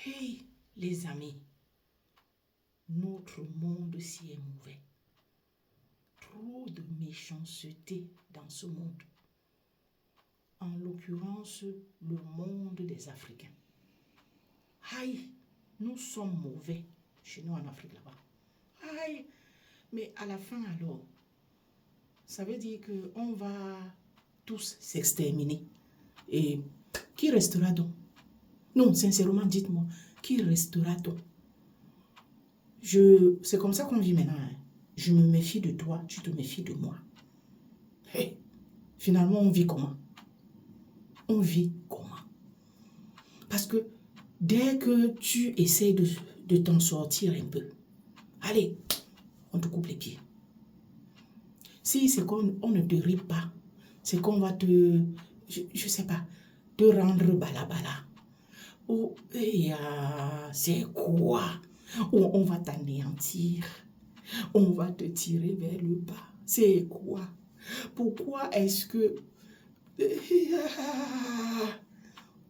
Hey, les amis, notre monde-ci est mauvais. Trop de méchanceté dans ce monde. En l'occurrence, le monde des Africains. Aïe, nous sommes mauvais chez nous en Afrique là-bas. Aïe, mais à la fin alors, ça veut dire qu'on va tous s'exterminer. Et qui restera donc? Non, sincèrement, dites-moi, qui restera donc? C'est comme ça qu'on vit maintenant. Hein. Je me méfie de toi, tu te méfies de moi. Hey, finalement, on vit comment? On vit comment? Parce que dès que tu essaies de t'en sortir un peu, allez, on te coupe les pieds. Si c'est qu'on ne te rit pas, c'est qu'on va te, je sais pas, te rendre balabala. Ou, c'est quoi? Ou on va t'anéantir. On va te tirer vers le bas. C'est quoi? Pourquoi est-ce que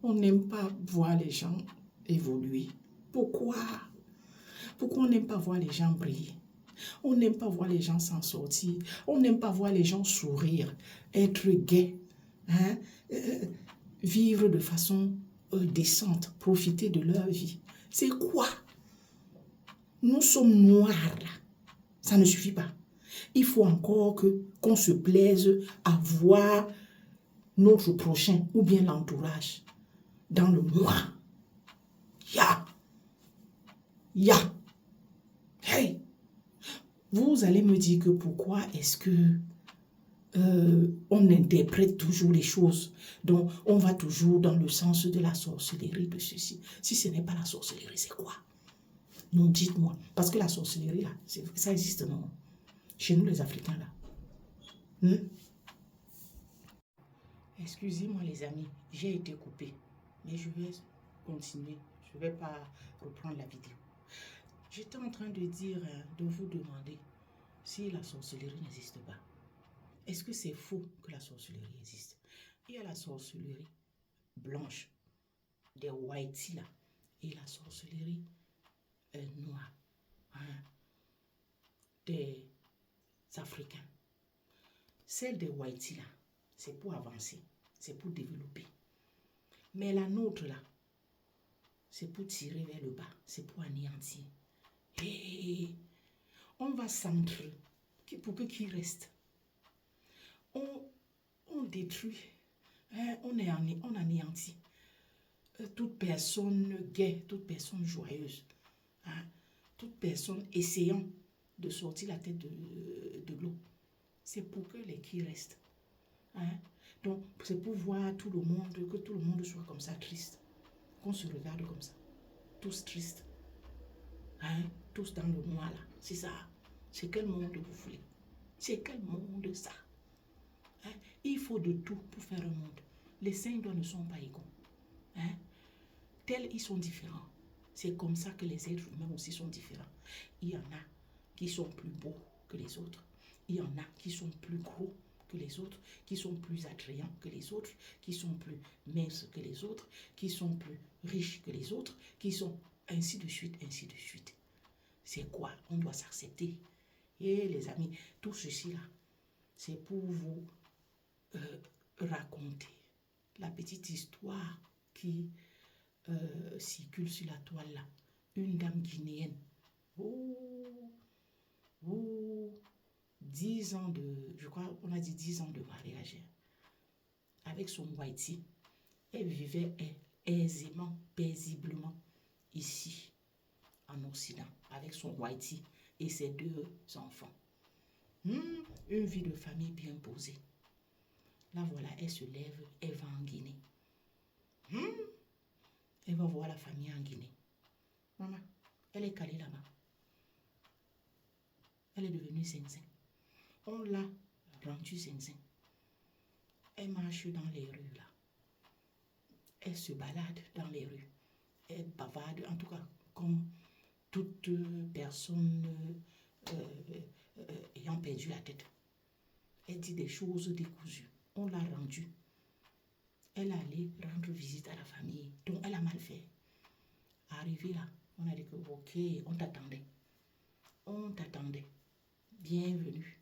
on n'aime pas voir les gens évoluer? Pourquoi? Pourquoi on n'aime pas voir les gens briller? On n'aime pas voir les gens s'en sortir. On n'aime pas voir les gens sourire, être gais, hein? Vivre de façon décente, profiter de leur vie. C'est quoi? Nous sommes noirs là. Ça ne suffit pas. Il faut encore qu'on se plaise à voir notre prochain ou bien l'entourage dans le noir. Ya. Hey. Vous allez me dire que pourquoi est-ce que on interprète toujours les choses. Donc, on va toujours dans le sens de la sorcellerie, de ceci. Si ce n'est pas la sorcellerie, c'est quoi? Non, dites-moi. Parce que la sorcellerie, là, ça existe, non? Chez nous, les Africains, là. Excusez-moi, les amis, j'ai été coupée. Mais je vais continuer. Je ne vais pas reprendre la vidéo. J'étais en train de dire, de vous demander si la sorcellerie n'existe pas. Est-ce que c'est faux que la sorcellerie existe? Il y a la sorcellerie blanche, des whiteys là, et la sorcellerie noire, hein, des Africains. Celle des whiteys là, c'est pour avancer, c'est pour développer. Mais la nôtre là, c'est pour tirer vers le bas, c'est pour anéantir. Et on va centrer pour que qui reste. On détruit, hein, on anéantit toute personne gaie, toute personne joyeuse, hein, toute personne essayant de sortir la tête de l'eau. C'est pour que les qui restent. Hein. Donc, c'est pour voir tout le monde, que tout le monde soit comme ça, triste. Qu'on se regarde comme ça, tous tristes. Hein, tous dans le noir là, c'est ça. C'est quel monde vous voulez? C'est quel monde ça? Hein? Il faut de tout pour faire un monde. Les saints ne sont pas égaux. Hein? Tels ils sont différents. C'est comme ça que les êtres humains aussi sont différents. Il y en a qui sont plus beaux que les autres. Il y en a qui sont plus gros que les autres, qui sont plus attrayants que les autres, qui sont plus minces que les autres, qui sont plus riches que les autres, qui sont ainsi de suite, ainsi de suite. C'est quoi? On doit s'accepter. Et les amis, tout ceci là, c'est pour vous raconter la petite histoire qui circule sur la toile là. Une dame guinéenne. 10 ans de, je crois, on a dit 10 ans de mariage. Avec son whitey. Elle vivait aisément, paisiblement ici, en Occident, avec son whitey et ses 2 enfants. Une vie de famille bien posée. Là, voilà, elle se lève, elle va en Guinée. Elle va voir la famille en Guinée. Maman, elle est calée là-bas. Elle est devenue zinzin. On l'a rendue zinzin. Elle marche dans les rues là. Elle se balade dans les rues. Elle bavarde, en tout cas, comme toute personne ayant perdu la tête. Elle dit des choses décousues. On l'a rendue. Elle allait rendre visite à la famille. Donc, elle a mal fait. arrivé là, on a dit que, ok, on t'attendait. On t'attendait. Bienvenue.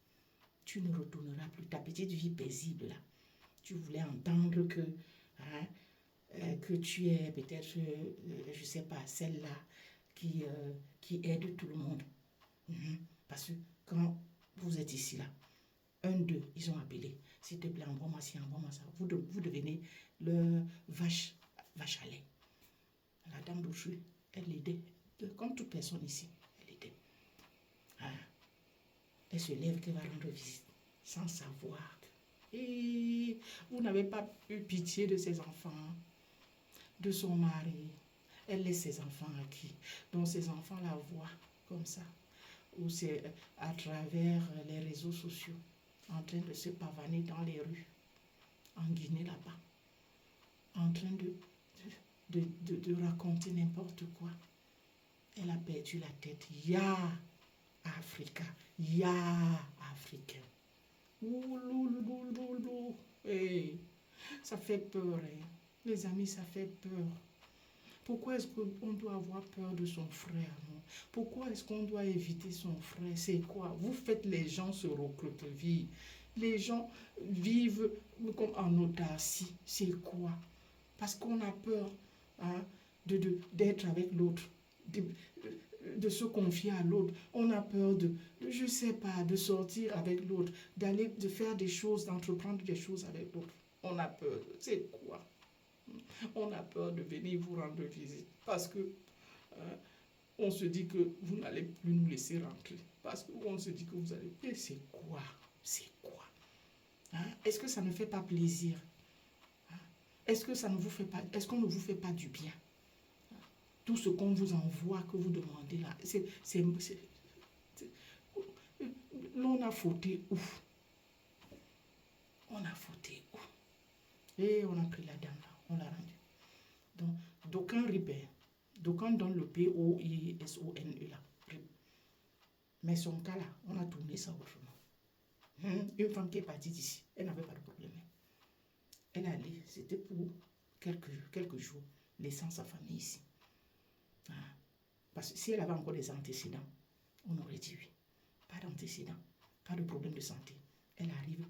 Tu ne retourneras plus. Ta petite vie paisible là. Tu voulais entendre que, hein, que tu es peut-être, je ne sais pas, celle-là qui aide tout le monde. Parce que quand vous êtes ici là, un d'eux, ils ont appelé. S'il te plaît, envoie-moi ci, envoie-moi ça. Vous devenez le vache à lait. La dame d'aujourd'hui, elle l'aidait. Comme toute personne ici, elle l'aidait. Hein? Elle se lève qu'elle va rendre visite sans savoir. Et vous n'avez pas eu pitié de ses enfants, de son mari. Elle laisse ses enfants à qui? Donc ses enfants la voient comme ça. Ou c'est à travers les réseaux sociaux, en train de se pavaner dans les rues, en Guinée là-bas, en train de raconter n'importe quoi. Elle a perdu la tête. Ya Africa, ya Africain. Hey, ça fait peur, hein. Les amis, ça fait peur. Pourquoi est-ce qu'on doit avoir peur de son frère, non? Pourquoi est-ce qu'on doit éviter son frère? C'est quoi? Vous faites les gens se recroqueviller. Les gens vivent comme en autarcie. C'est quoi? Parce qu'on a peur, hein, d'être avec l'autre, de se confier à l'autre. On a peur je sais pas, de sortir avec l'autre, de faire des choses, d'entreprendre des choses avec l'autre. On a peur. C'est quoi? On a peur de venir vous rendre visite parce que on se dit que vous n'allez plus nous laisser rentrer. Parce qu'on se dit que vous allez... Et c'est quoi? C'est quoi? Hein? Est-ce que ça ne fait pas plaisir? Hein? Est-ce que ça ne vous fait pas... Est-ce qu'on ne vous fait pas du bien? Tout ce qu'on vous envoie, que vous demandez là, l'on a fauté où? On a fauté où? Et on a pris la dame là, on l'a rendue. Donc, d'aucuns ripèrent, d'aucuns donnent le POISONE là. Mais son cas là, on a tourné ça autrement. Une femme qui est partie d'ici, elle n'avait pas de problème. Elle est allée, c'était pour quelques jours, laissant sa famille ici. Parce que si elle avait encore des antécédents, on aurait dit oui. Pas d'antécédents, pas de problème de santé. Elle arrive